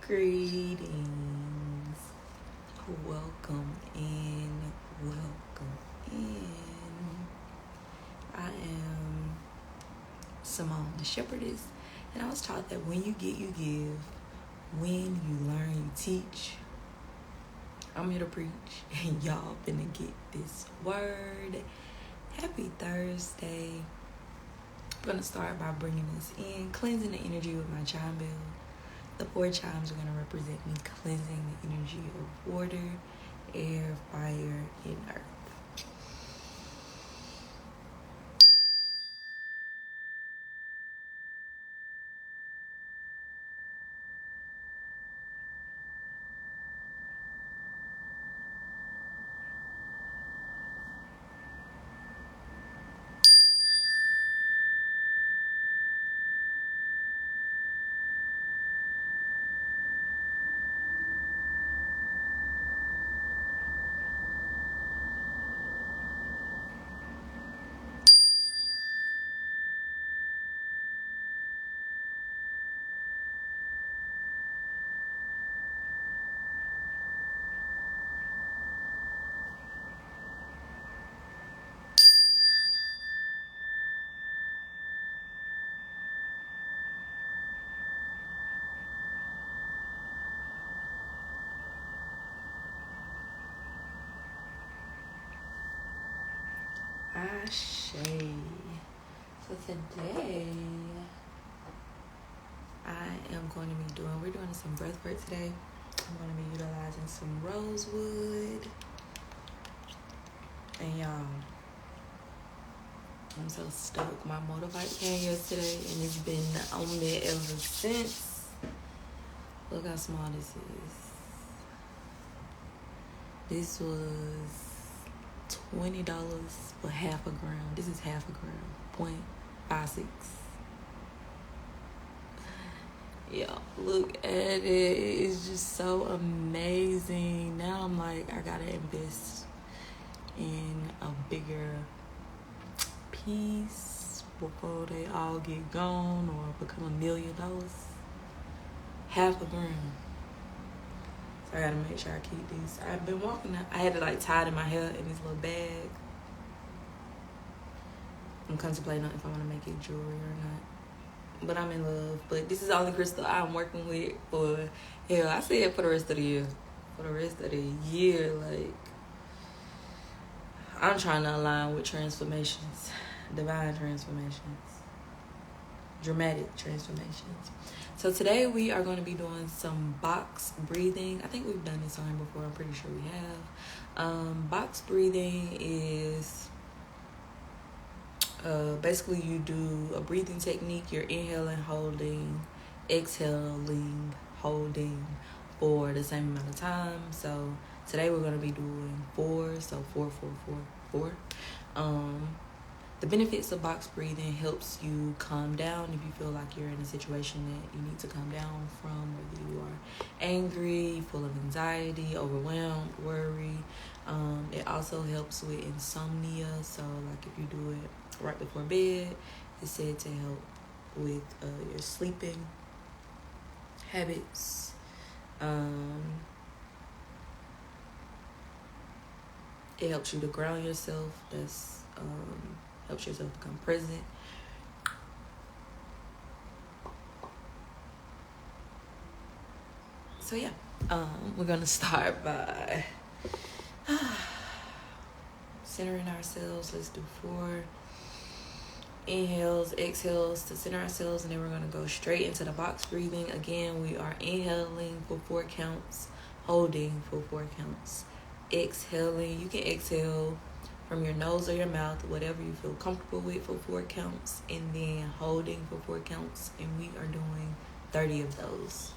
Greetings. Welcome in. Welcome in. I am Simone, the Shepherdess, and I was taught that when you get, you give. When you learn, you teach. I'm here to preach, and y'all finna get this word. Happy Thursday. I'm gonna start by bringing us in, cleansing the energy with my chime bell. The 4 chimes are going to represent me cleansing the energy of water, air, fire, and earth. Ashe. So today, we're doing some breath work today. I'm going to be utilizing some rosewood. And y'all, I'm so stoked. My motorbike came yesterday and it's been on me ever since. Look how small this is. This was $20 for half a gram. This is half a gram, 0.56. Yeah, look at it. It's just so amazing. Now I'm like, I gotta invest in a bigger piece before they all get gone or become $1 million. Half a gram. So I gotta make sure I keep these. I've been walking. I had to tie it in my hair in this little bag. I'm contemplating on if I want to make it jewelry or not. But I'm in love. But this is the only crystal I'm working with for, I said for the rest of the year. For the rest of the year, I'm trying to align with transformations. Divine transformations. Dramatic transformations. So today we are going to be doing some box breathing. I think we've done this on before. I'm pretty sure we have. Box breathing is basically you do a breathing technique. You're inhaling, holding, exhaling, holding for the same amount of time. So today we're going to be doing 4. So 4, 4, 4, 4. The benefits of box breathing helps you calm down if you feel like you're in a situation that you need to calm down from, whether you are angry, full of anxiety, overwhelmed, worry. It also helps with insomnia. So if you do it right before bed, it's said to help with your sleeping habits. It helps you to ground yourself. That's helps yourself become present. So yeah, we're gonna start by centering ourselves. Let's do 4 inhales, exhales to center ourselves, and then we're gonna go straight into the box breathing. Again, we are inhaling for 4 counts, holding for 4 counts, exhaling. You can exhale from your nose or your mouth, whatever you feel comfortable with, for 4 counts, and then holding for 4 counts, and we are doing 30 of those.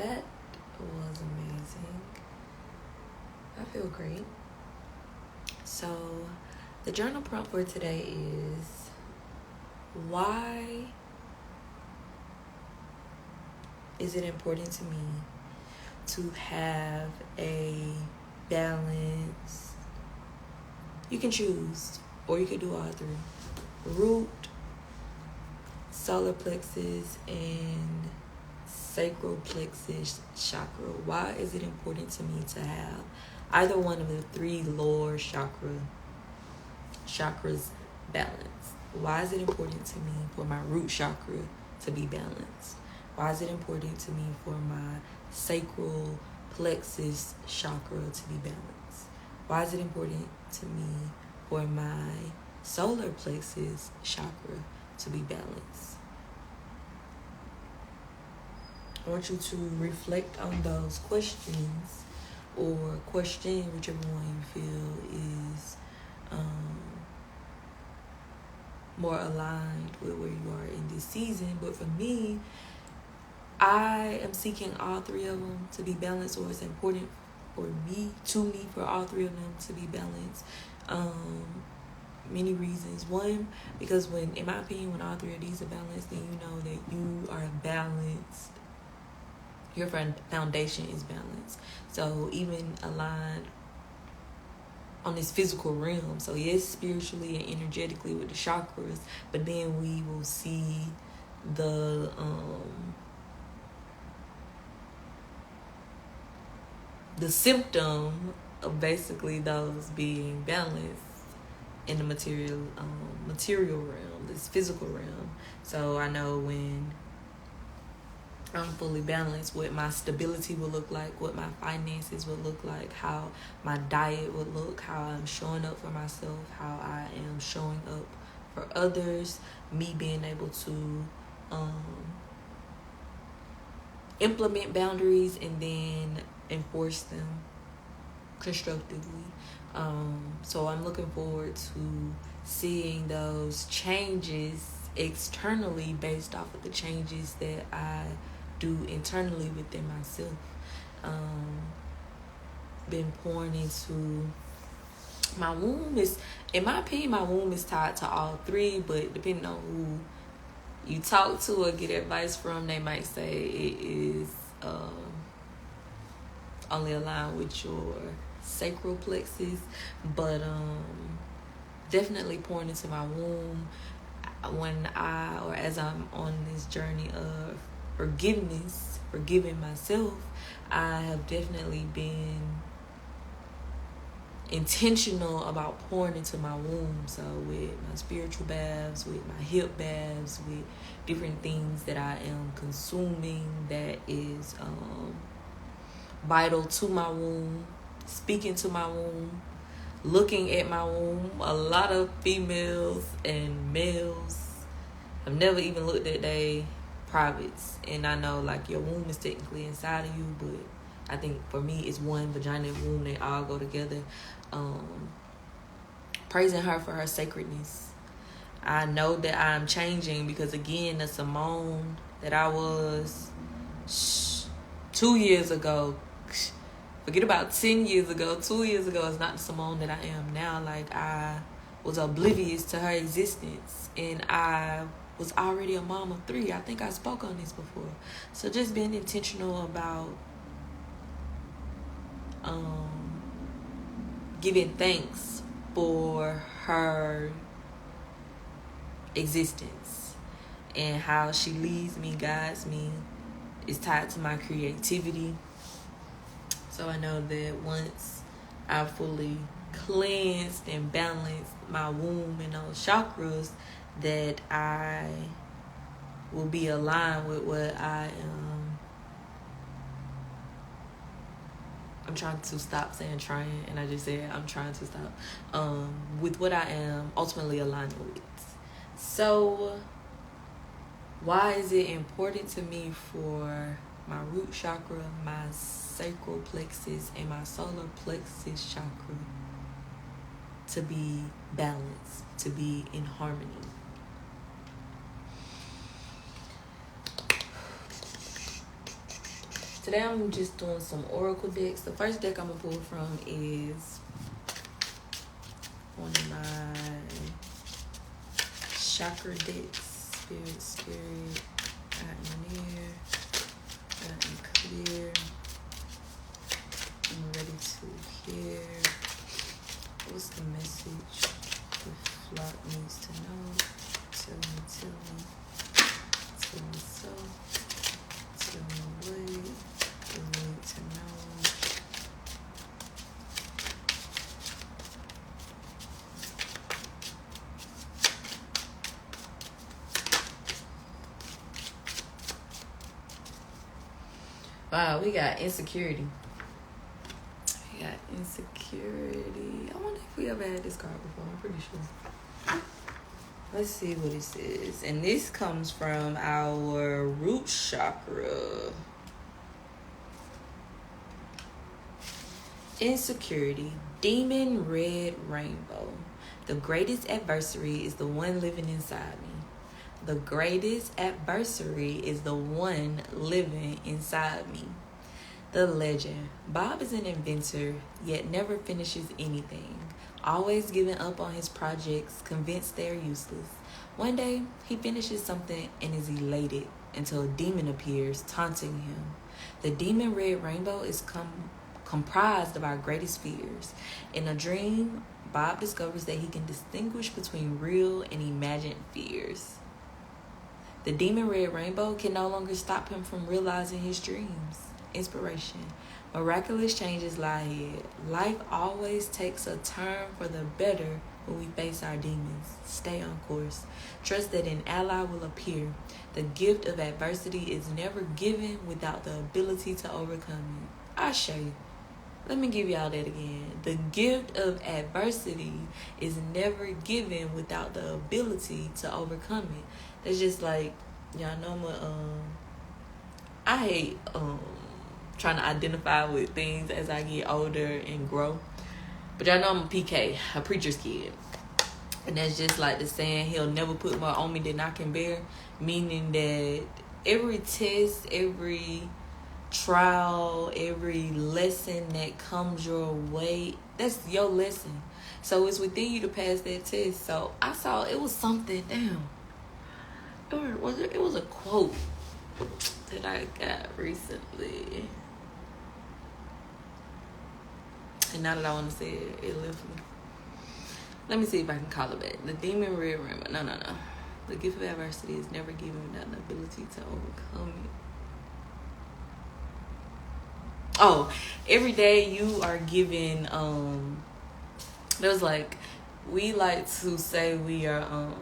that was amazing. I feel great. So the journal prompt for today is, why is it important to me to have a balance? You can choose, or you could do all three. Root, solar plexus, and sacral plexus chakra. Why is it important to me to have either one of the three lower chakras balanced? Why is it important to me for my root chakra to be balanced? Why is it important to me for my sacral plexus chakra to be balanced? Why is it important to me for my solar plexus chakra to be balanced? I want you to reflect on those questions, or question, whichever one you feel is more aligned with where you are in this season. But for me, I am seeking all three of them to be balanced, or it's important for me for all three of them to be balanced. Many reasons. One, because in my opinion, when all three of these are balanced, then you know that you are balanced. Your foundation is balanced. So even aligned on this physical realm. So yes, spiritually and energetically with the chakras, but then we will see the symptom of basically those being balanced in the material realm, this physical realm. So I know when I'm fully balanced, what my stability will look like, what my finances will look like, how my diet would look, how I'm showing up for myself, how I am showing up for others, me being able to implement boundaries and then enforce them constructively. So I'm looking forward to seeing those changes externally based off of the changes that I do internally within myself. Been pouring into my womb. In my opinion, my womb is tied to all three, but depending on who you talk to or get advice from, they might say it is only aligned with your sacral plexus. But definitely pouring into my womb as I'm on this journey of forgiving myself, I have definitely been intentional about pouring into my womb. So with my spiritual baths, with my hip baths, with different things that I am consuming that is vital to my womb, speaking to my womb, looking at my womb. A lot of females and males have never even looked at their privates, and I know like your womb is technically inside of you, but I think for me it's one vagina and womb, they all go together. Praising her for her sacredness. I know that I'm changing, because again, the Simone that I was 2 years ago, forget about 10 years ago, 2 years ago is not the Simone that I am now. Like, I was oblivious to her existence, and I was already a mom of 3. I think I spoke on this before. So just being intentional about giving thanks for her existence and how she leads me, guides me, is tied to my creativity. So I know that once I fully cleansed and balanced my womb and those chakras, that I will be aligned with what I am. I'm trying to stop saying trying, and I just said I'm trying to stop. With what I am ultimately aligned with. So why is it important to me for my root chakra, my sacral plexus, and my solar plexus chakra to be balanced, to be in harmony? Today I'm just doing some oracle decks. The first deck I'm going to pull from is one of my chakra decks. Spirit, got in here, got in clear. I'm ready to hear. What's the message the flock needs to know? Tell me so. Tell me what they need to know. Wow, we got insecurity. I wonder if we ever had this card before. I'm pretty sure. Let's see what it says. And this comes from our root chakra. Insecurity. Demon red rainbow. The greatest adversary is the one living inside me. The greatest adversary is the one living inside me. The legend. Bob is an inventor, yet never finishes anything. Always giving up on his projects, convinced they're useless. One day, he finishes something and is elated until a demon appears, taunting him. The demon red rainbow is comprised of our greatest fears. In a dream, Bob discovers that he can distinguish between real and imagined fears. The demon red rainbow can no longer stop him from realizing his dreams. Inspiration. Miraculous changes lie ahead. Life always takes a turn for the better when we face our demons. Stay on course. Trust that an ally will appear. The gift of adversity is never given without the ability to overcome it. I'll show you. Let me give y'all that again. The gift of adversity is never given without the ability to overcome it. That's just like, y'all know I hate trying to identify with things as I get older and grow. But y'all know I'm a PK, a preacher's kid. And that's just like the saying, he'll never put more on me than I can bear. Meaning that every test, every trial, every lesson that comes your way, that's your lesson. So it's within you to pass that test. So I saw it was something, it was a quote that I got recently. And now that I want to say it, it left me. Let me see if I can call it back. The demon red rainbow. No. The gift of adversity is never given without the ability to overcome it. Oh, every day you are given, there's like, we like to say we are,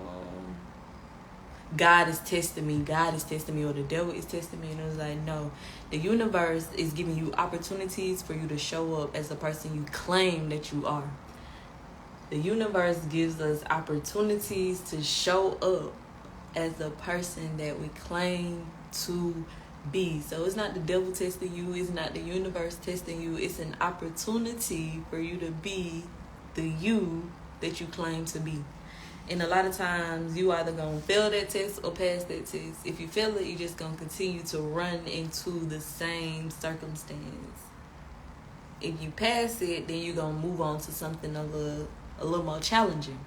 God is testing me, or the devil is testing me. And it was like, no, the universe is giving you opportunities for you to show up as the person you claim that you are. The universe gives us opportunities to show up as the person that we claim to be. So it's not the devil testing you, it's not the universe testing you, it's an opportunity for you to be the you that you claim to be. And a lot of times you either gonna fail that test or pass that test. If you fail it, you're just gonna continue to run into the same circumstance. If you pass it, then you're gonna move on to something a little more challenging.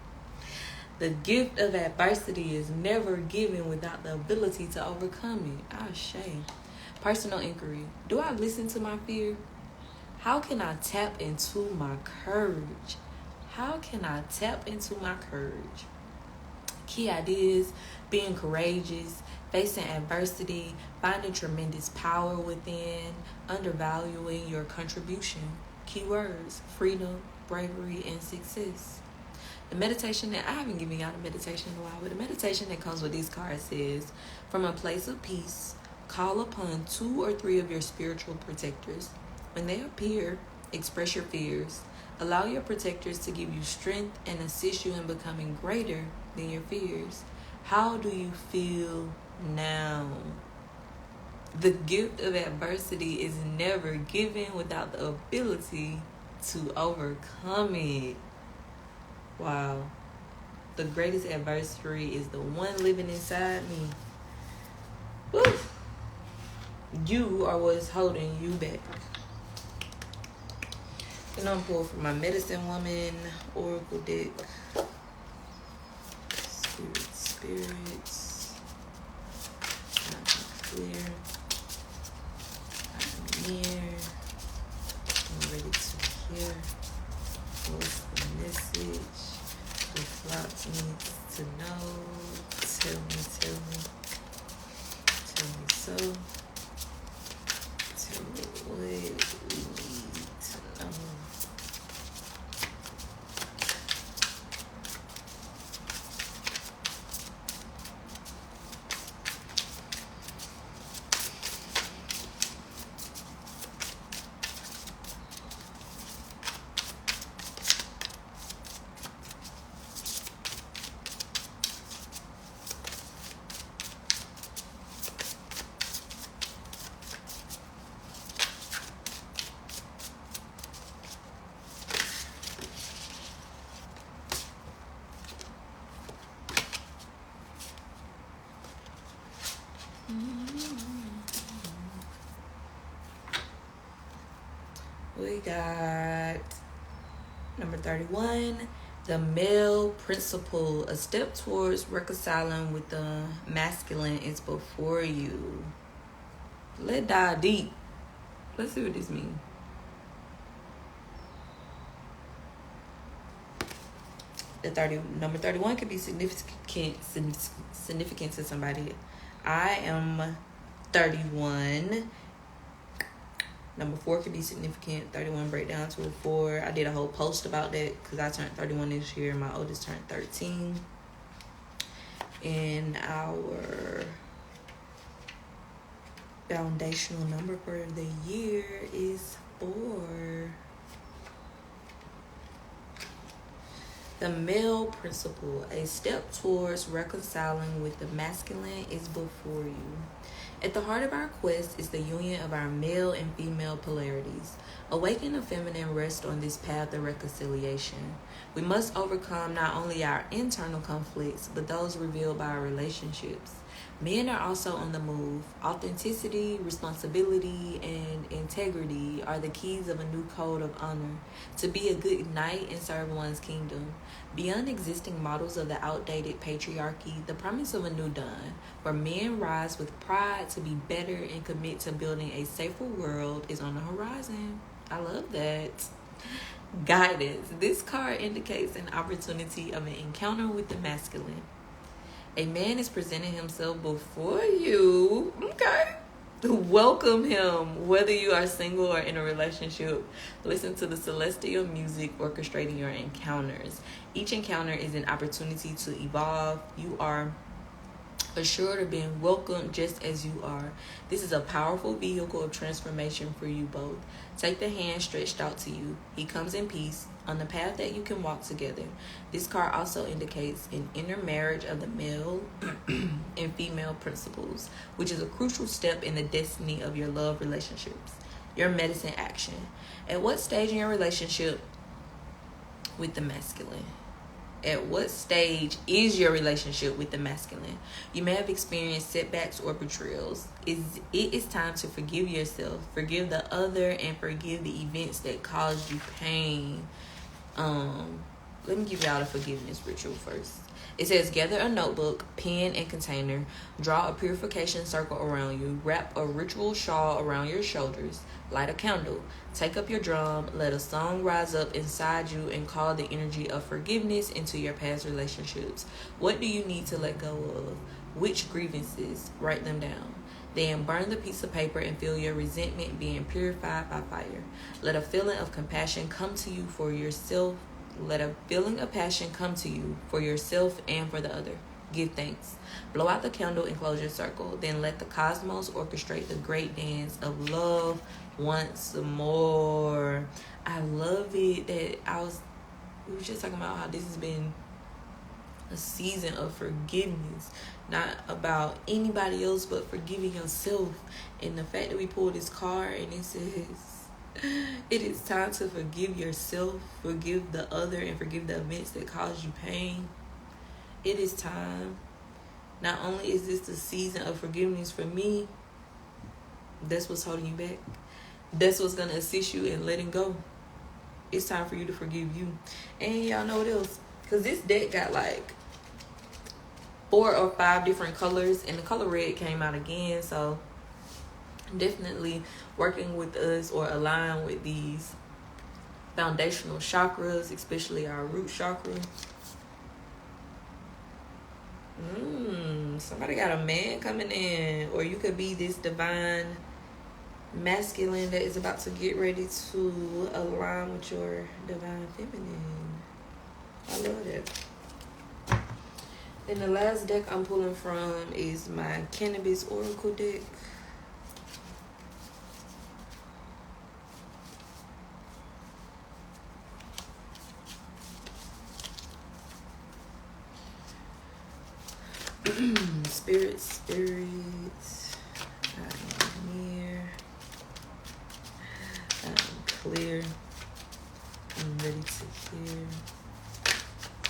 The gift of adversity is never given without the ability to overcome it. Ah, shame. Personal inquiry. Do I listen to my fear? How can I tap into my courage? Key ideas: being courageous, facing adversity, finding tremendous power within, undervaluing your contribution. Keywords: freedom, bravery, and success. The meditation that I haven't given y'all the meditation in a while, but the meditation that comes with these cards says, from a place of peace, call upon 2 or 3 of your spiritual protectors. When they appear, express your fears. Allow your protectors to give you strength and assist you in becoming greater than your fears. How do you feel now? The gift of adversity is never given without the ability to overcome it. Wow. The greatest adversary is the one living inside me. Woo. you are what's holding you back. And I'm pulling for my medicine woman oracle deck. Spirits. I'm clear. I'm near. I'm ready to hear. What's the message? The flocks needs to know. Tell me so. Tell me what we need to know. We got number 31, the male principle. A step towards reconciling with the masculine is before you. Let's dive deep. Let's see what this means. Number 31 could be significant to somebody. I am 31. Number 4 could be significant. 31 break down to a 4. I did a whole post about that because I turned 31 this year. My oldest turned 13. And our foundational number for the year is 4. The male principle. A step towards reconciling with the masculine is before you. At the heart of our quest is the union of our male and female polarities. Awaken the feminine rests on this path of reconciliation. We must overcome not only our internal conflicts, but those revealed by our relationships. Men are also on the move. Authenticity, responsibility, and integrity are the keys of a new code of honor. To be a good knight and serve one's kingdom. Beyond existing models of the outdated patriarchy, the promise of a new dawn, where men rise with pride to be better and commit to building a safer world, is on the horizon. I love that. Guidance. This card indicates an opportunity of an encounter with the masculine. A man is presenting himself before you. Okay. Welcome him, whether you are single or in a relationship. Listen to the celestial music orchestrating your encounters. Each encounter is an opportunity to evolve. You are assured of being welcomed just as you are. This is a powerful vehicle of transformation for you both. Take the hand stretched out to you. He comes in peace on the path that you can walk together. This card also indicates an inner marriage of the male and female principles, which is a crucial step in the destiny of your love relationships. Your medicine action. At what stage in your relationship with the masculine? At what stage is your relationship with the masculine? You may have experienced setbacks or betrayals. It is time to forgive yourself, forgive the other, and forgive the events that caused you pain. Let me give y'all the forgiveness ritual first. It says, gather a notebook, pen, and container. Draw a purification circle around you. Wrap a ritual shawl around your shoulders. Light a candle. Take up your drum. Let a song rise up inside you and call the energy of forgiveness into your past relationships. What do you need to let go of? Which grievances? Write them down. Then burn the piece of paper and feel your resentment being purified by fire. Let a feeling of compassion come to you for yourself. Let a feeling of passion come to you for yourself and for the other. Give thanks. Blow out the candle and close your circle. Then let the cosmos orchestrate the great dance of love once more. I love it that we were just talking about how this has been a season of forgiveness. Not about anybody else, but forgiving yourself. And the fact that we pulled this card and it says, it is time to forgive yourself, forgive the other, and forgive the events that caused you pain. It is time. Not only is this the season of forgiveness for me, That's what's holding you back. That's what's going to assist you in letting go. It's time for you to forgive you. And y'all know what else? Because this deck got like 4 or 5 different colors. And the color red came out again. So definitely working with us or align with these foundational chakras, especially our root chakra. Somebody got a man coming in, or you could be this divine masculine that is about to get ready to align with your divine feminine. I love that. And the last deck I'm pulling from is my Cannabis Oracle deck. Spirits, I'm here. I'm clear. I'm ready to hear.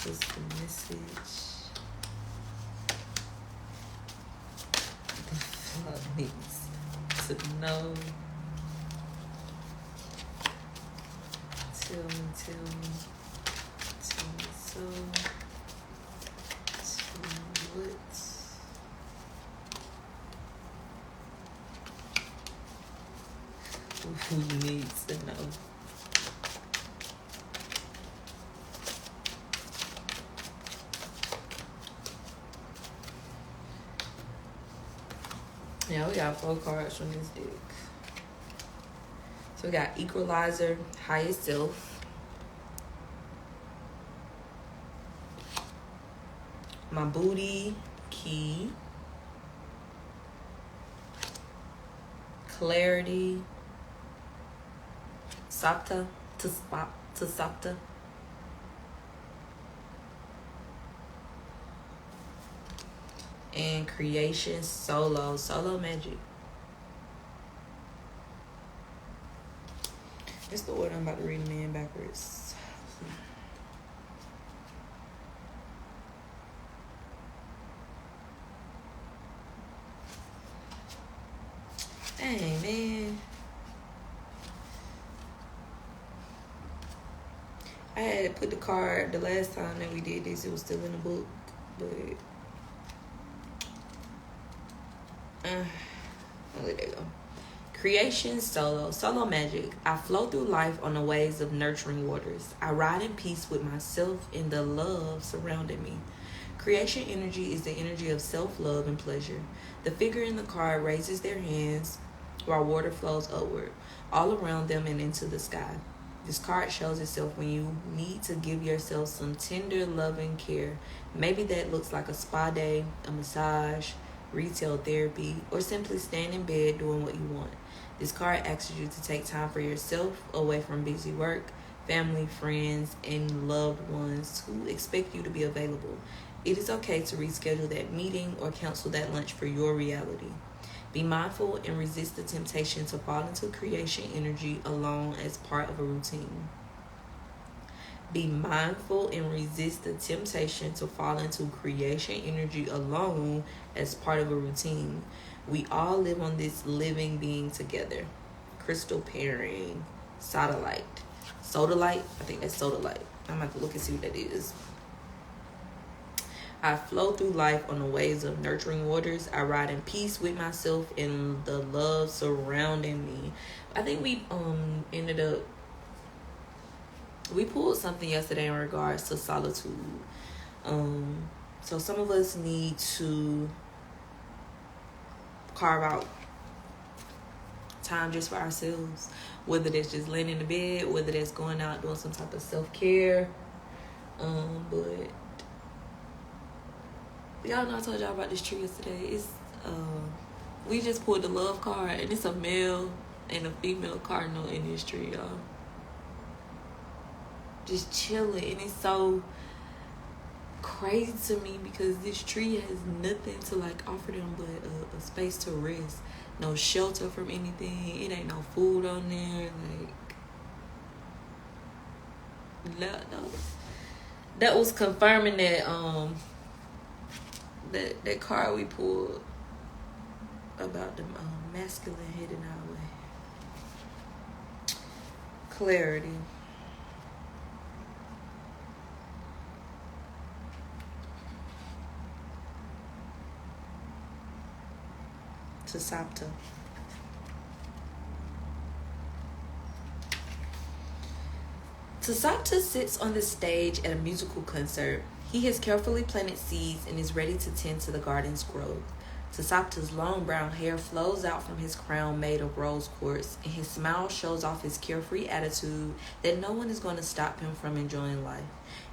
What's the message? The flow needs to know. Tell me so. Who needs to know? Yeah, we got 4 cards from this deck. So we got Equalizer, Highest Self, My Booty, Key, Clarity, Sapta, to Sapta, and Creation, Solo Magic. It's the order I'm about to read them in backwards. Dang, man. I had put the card the last time that we did this. It was still in the book, but I'll let that go. Creation, Solo Magic. I flow through life on the waves of nurturing waters. I ride in peace with myself in the love surrounding me. Creation energy is the energy of self-love and pleasure. The figure in the card raises their hands while water flows upward, all around them and into the sky. This card shows itself when you need to give yourself some tender, loving care. Maybe that looks like a spa day, a massage, retail therapy, or simply staying in bed doing what you want. This card asks you to take time for yourself, away from busy work, family, friends, and loved ones who expect you to be available. It is okay to reschedule that meeting or cancel that lunch for your reality. Be mindful and resist the temptation to fall into creation energy alone as part of a routine. Be mindful and resist the temptation to fall into creation energy alone as part of a routine. We all live on this living being together. Crystal pairing, Sodalite. Sodalite? I think that's Sodalite. I'm going to have to look and see what that is. I flow through life on the waves of nurturing waters. I ride in peace with myself and the love surrounding me. I think we we pulled something yesterday in regards to solitude. So some of us need to carve out time just for ourselves, whether that's just laying in the bed, whether that's going out doing some type of self-care. But y'all know I told y'all about this tree yesterday. It's we just pulled the love card, and it's a male and a female cardinal in this tree, y'all. Just chilling, and it's so crazy to me because this tree has nothing to like offer them but a space to rest. No shelter from anything. It ain't no food on there. Like, no. That was confirming that that card we pulled about the masculine heading our way. Clarity. Tasapta. Tasapta sits on the stage at a musical concert. He has carefully planted seeds and is ready to tend to the garden's growth. Tasapta's long brown hair flows out from his crown made of rose quartz, and his smile shows off his carefree attitude that no one is going to stop him from enjoying life.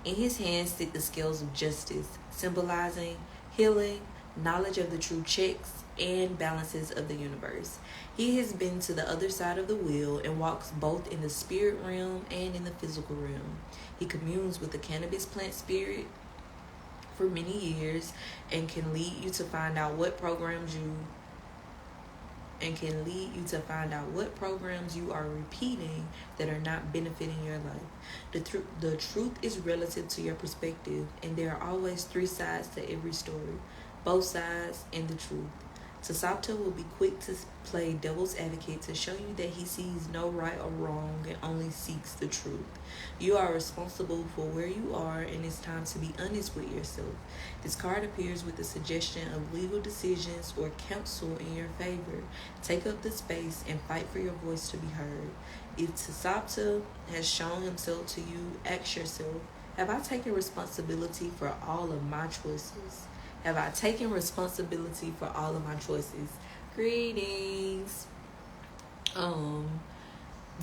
In his hands sit the scales of justice, symbolizing healing, knowledge of the true checks and balances of the universe. He has been to the other side of the wheel and walks both in the spirit realm and in the physical realm. He communes with the cannabis plant spirit for many years and can lead you to find out what programs you are repeating that are not benefiting your life. The truth is relative to your perspective, and there are always three sides to every story, both sides and the truth. Tasapta will be quick to play devil's advocate to show you that he sees no right or wrong and only seeks the truth. You are responsible for where you are, and it's time to be honest with yourself. This card appears with the suggestion of legal decisions or counsel in your favor. Take up the space and fight for your voice to be heard. If Tasapta has shown himself to you, ask yourself, have I taken responsibility for all of my choices? Have I taken responsibility for all of my choices? Greetings.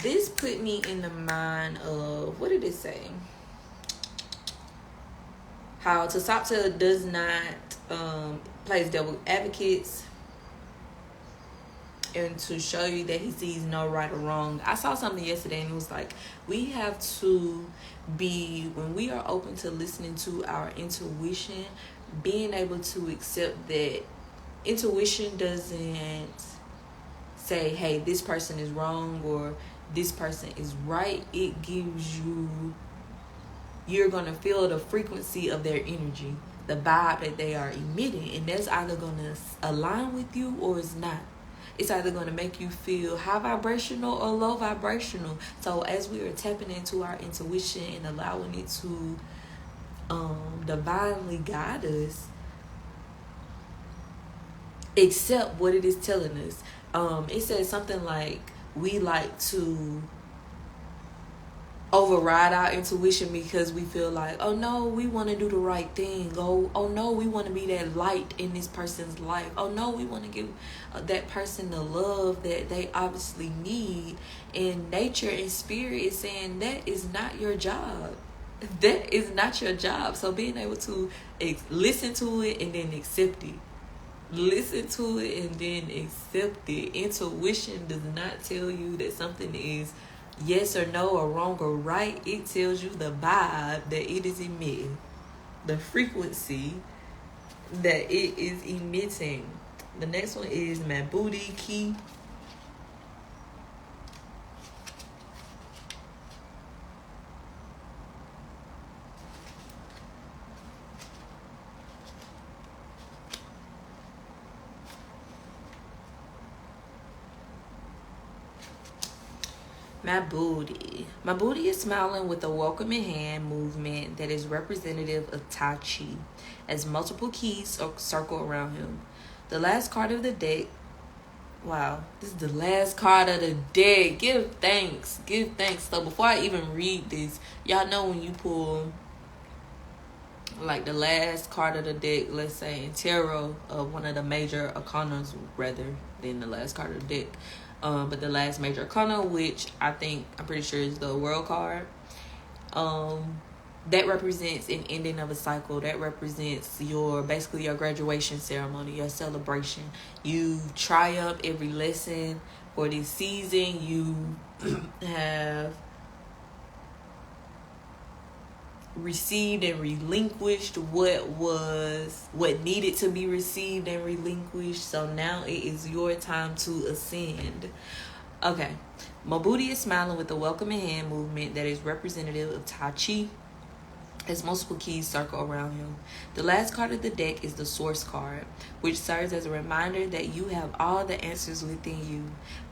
This put me in the mind of, what did it say? How Tasapta does not plays devil advocates, and to show you that he sees no right or wrong. I saw something yesterday and it was like, we have to be, when we are open to listening to our intuition, being able to accept that intuition doesn't say, hey, this person is wrong or this person is right. It gives you're going to feel the frequency of their energy, the vibe that they are emitting, and that's either going to align with you or it's not. It's either going to make you feel high vibrational or low vibrational. So as we are tapping into our intuition and allowing it to divinely guide us, accept what it is telling us. It says something like, we like to override our intuition because we feel like, oh no, we want to do the right thing. Oh no, we want to be that light in this person's life. Oh no, we want to give that person the love that they obviously need. And nature and spirit is saying that is not your job. That is not your job. So being able to listen to it and then accept it. Listen to it and then accept it. Intuition does not tell you that something is yes or no or wrong or right. It tells you the vibe that it is emitting, the frequency that it is emitting. The next one is my booty key. My booty is smiling with a welcoming hand movement that is representative of Tai Chi, as multiple keys circle around him. The last card of the deck. Wow, this is the last card of the deck. Give thanks. So before I even read this, y'all know when you pull like the last card of the deck, let's say in tarot, one of the major arcanas rather than the last card of the deck. But the last major arcana, which I'm pretty sure is the world card, that represents an ending of a cycle. That represents basically your graduation ceremony, your celebration. You triumph every lesson for this season. You have received and relinquished what needed to be received and relinquished. So now it is your time to ascend. Okay, my booty is smiling with a welcoming hand movement that is representative of Tai Chi, as multiple keys circle around him. The last card of the deck is the Source card, which serves as a reminder that you have all the answers within you.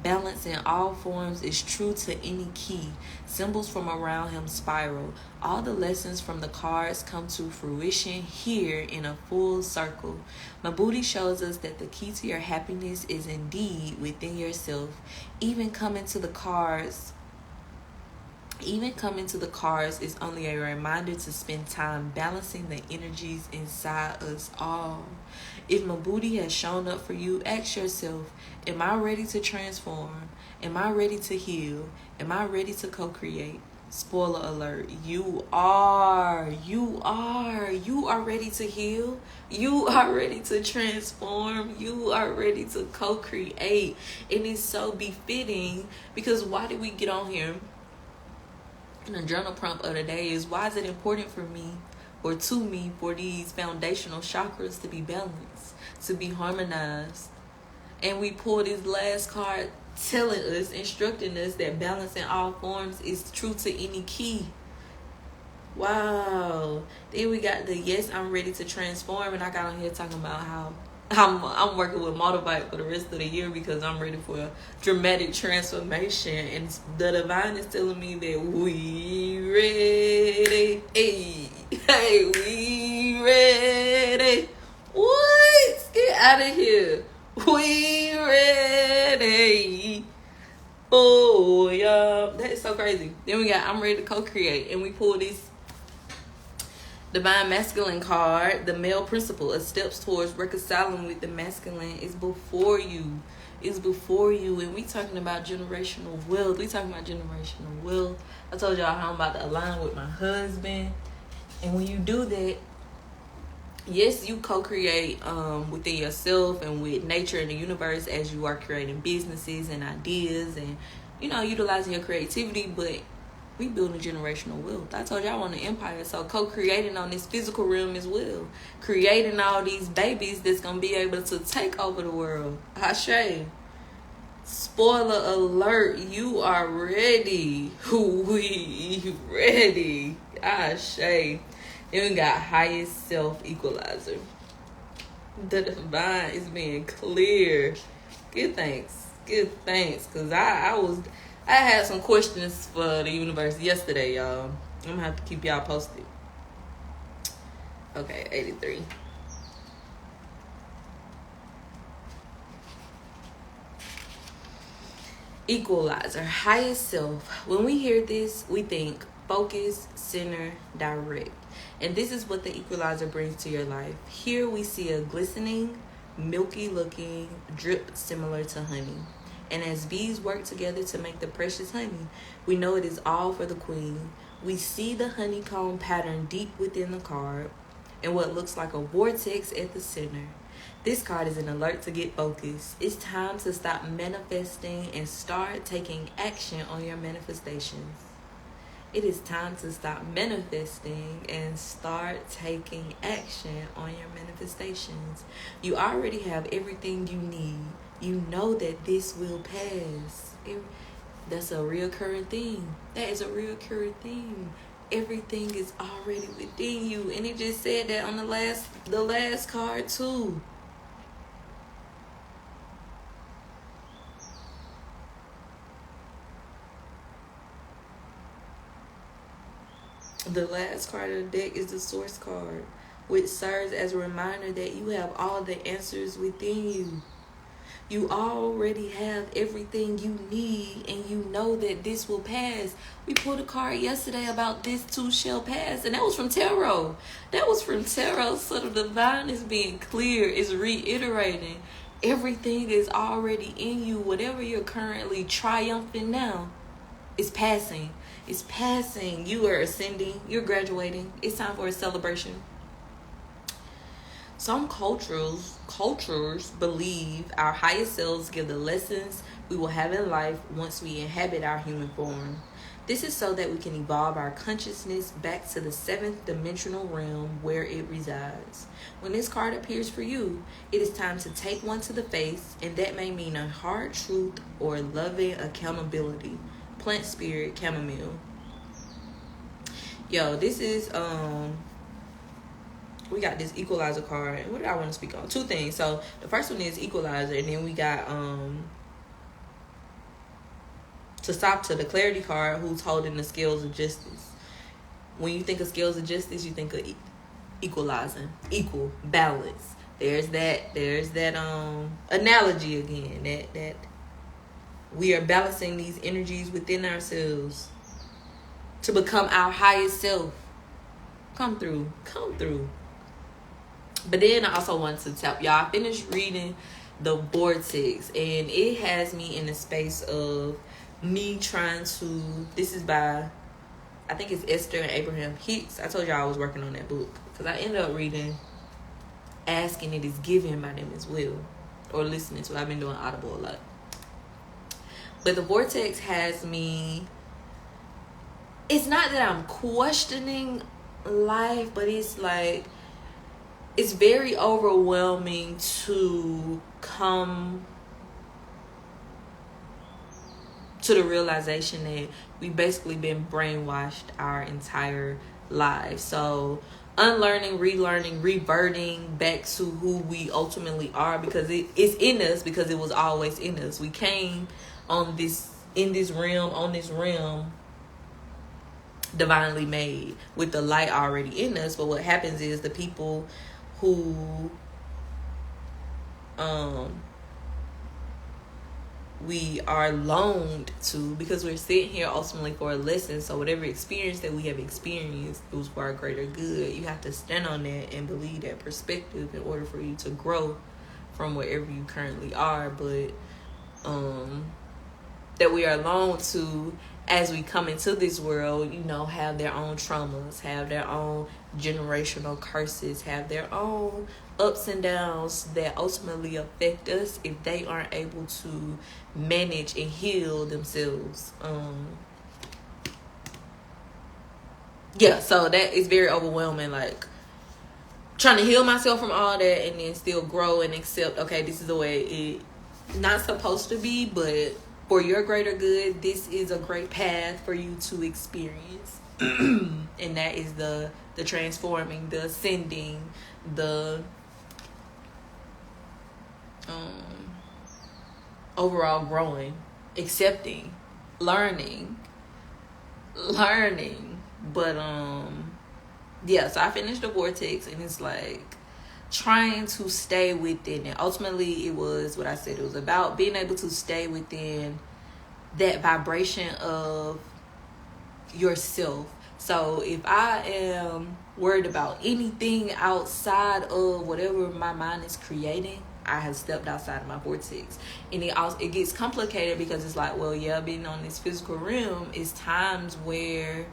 Balance in all forms is true to any key. Symbols from around him spiral. All the lessons from the cards come to fruition here in a full circle. Mabuti shows us that the key to your happiness is indeed within yourself. Even coming to the cards is only a reminder to spend time balancing the energies inside us all. If Mabuti has shown up for you, ask yourself, am I ready to transform? Am I ready to heal? Am I ready to co-create? Spoiler alert, you are ready to heal. You are ready to transform. You are ready to co-create. And it's so befitting, because why did we get on here? And the journal prompt of the day is, why is it important for me, or to me, for these foundational chakras to be balanced, to be harmonized? And we pull this last card telling us, instructing us that balance in all forms is true to any key. Wow. Then we got the yes, I'm ready to transform. And I got on here talking about how I'm working with Motivate for the rest of the year because I'm ready for a dramatic transformation. And the divine is telling me that we ready. Hey, we ready. What? Get out of here. We ready. Oh, yeah. That is so crazy. Then we got I'm ready to co-create. And we pull this Divine Masculine card. The male principle of steps towards reconciling with the masculine is before you. It's before you. And we talking about generational wealth. I told y'all how I'm about to align with my husband. And when you do that, yes, you co-create within yourself and with nature and the universe as you are creating businesses and ideas and, utilizing your creativity. But we building generational wealth. I told you I want an empire. So co-creating on this physical realm as well. Creating all these babies that's going to be able to take over the world. Ashe. Spoiler alert. You are ready. We ready. Ashe. Then we got highest self equalizer. The divine is being clear. Give thanks. Because I had some questions for the universe yesterday, y'all. I'm going to have to keep y'all posted. Okay, 83. Equalizer, highest self. When we hear this, we think focus, center, direct. And this is what the equalizer brings to your life. Here we see a glistening, milky looking drip similar to honey. And as bees work together to make the precious honey, we know it is all for the queen. We see the honeycomb pattern deep within the card and what looks like a vortex at the center. This card is an alert to get focused. It's time to stop manifesting and start taking action on your manifestations. It is time to stop manifesting and start taking action on your manifestations. You already have everything you need. You know that this will pass. That's a reoccurring theme. That is a reoccurring theme. Everything is already within you. And it just said that on the last card too. The last card of the deck is the Source card, which serves as a reminder that you have all the answers within you. You already have everything you need, and you know that this will pass. We pulled a card yesterday about this too shall pass, and that was from tarot. So the divine is being clear, is reiterating. Everything is already in you. Whatever you're currently triumphing now is passing. It's passing. You are ascending. You're graduating. It's time for a celebration. Some cultures believe our highest selves give the lessons we will have in life once we inhabit our human form. This is so that we can evolve our consciousness back to the 7th dimensional realm where it resides. When this card appears for you, it is time to take one to the face, and that may mean a hard truth or loving accountability. Plant spirit, chamomile. Yo, this is we got this equalizer card. What did I want to speak on? Two things. So the first one is equalizer, and then we got to stop to the clarity card, who's holding the scales of justice. When you think of scales of justice, you think of equalizing, equal, balance. There's that analogy again, that we are balancing these energies within ourselves to become our highest self. Come through. But then I also want to tell y'all, I finished reading The Vortex, and it has me in the space of me trying to, this is by, I think it's Esther and Abraham Hicks. I told y'all I was working on that book, because I ended up reading Asking It Is Given by them as well, or listening to it. I've been doing Audible a lot. But The Vortex has me, it's not that I'm questioning life, but it's like, it's very overwhelming to come to the realization that we've basically been brainwashed our entire lives. So unlearning, relearning, reverting back to who we ultimately are, because it's in us, because it was always in us. We came on this realm divinely made with the light already in us. But what happens is the people who we are loaned to, because we're sitting here ultimately for a lesson. So whatever experience that we have experienced, it was for our greater good. You have to stand on that and believe that perspective in order for you to grow from wherever you currently are. But that we are loaned to, as we come into this world, have their own traumas, have their own generational curses, have their own ups and downs that ultimately affect us if they aren't able to manage and heal themselves. So that is very overwhelming, like trying to heal myself from all that and then still grow and accept, okay, this is the way it's not supposed to be, but for your greater good, this is a great path for you to experience. And that is the transforming, the ascending, the overall growing, accepting, learning. But so I finished The Vortex, and it's like trying to stay within it. Ultimately, it was what I said. It was about being able to stay within that vibration of yourself. So if I am worried about anything outside of whatever my mind is creating, I have stepped outside of my vortex. And it gets complicated, because it's like, well, being on this physical realm, is times where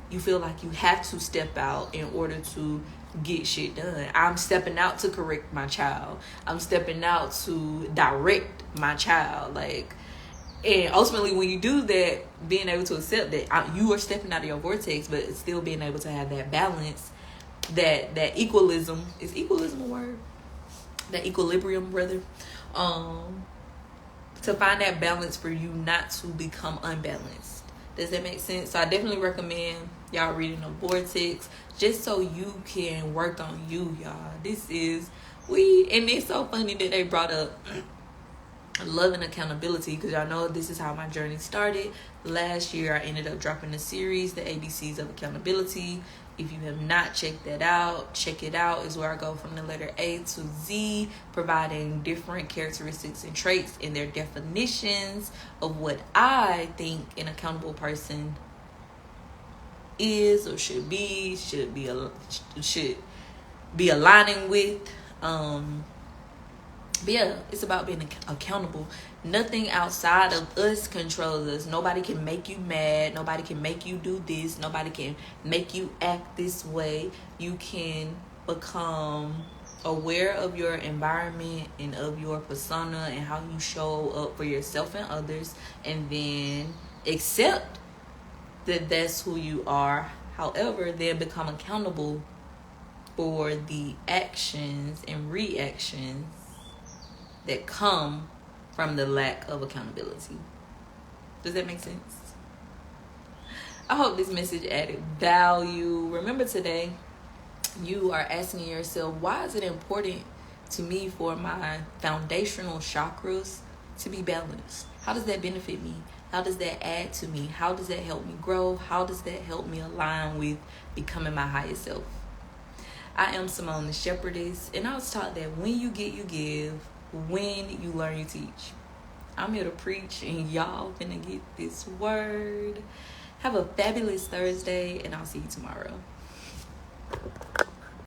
you feel like you have to step out in order to get shit done. I'm stepping out to correct my child. I'm stepping out to direct my child. And ultimately, when you do that, being able to accept that you are stepping out of your vortex, but still being able to have that balance, that equalism. Is equalism a word? That equilibrium, rather. To find that balance for you not to become unbalanced. Does that make sense? So I definitely recommend y'all reading The Vortex, just so you can work on you, y'all. And it's so funny that they brought up love and accountability, because y'all know this is how my journey started. Last year, I ended up dropping a series, The ABCs of Accountability. If you have not checked that out, check it out. Is where I go from the letter A to Z, providing different characteristics and traits and their definitions of what I think an accountable person is or should be aligning with. But it's about being accountable. Nothing outside of us controls us. Nobody can make you mad. Nobody can make you do this. Nobody can make you act this way. You can become aware of your environment and of your persona and how you show up for yourself and others, and then accept that that's who you are. However, then become accountable for the actions and reactions that come from the lack of accountability. Does that make sense? I hope this message added value. Remember today, you are asking yourself, why is it important to me for my foundational chakras to be balanced? How does that benefit me? How does that add to me? How does that help me grow? How does that help me align with becoming my highest self? I am Simone, the Shepherdess, and I was taught that when you get, you give. When you learn, you teach. I'm here to preach, and y'all finna get this word. Have a fabulous Thursday, and I'll see you tomorrow.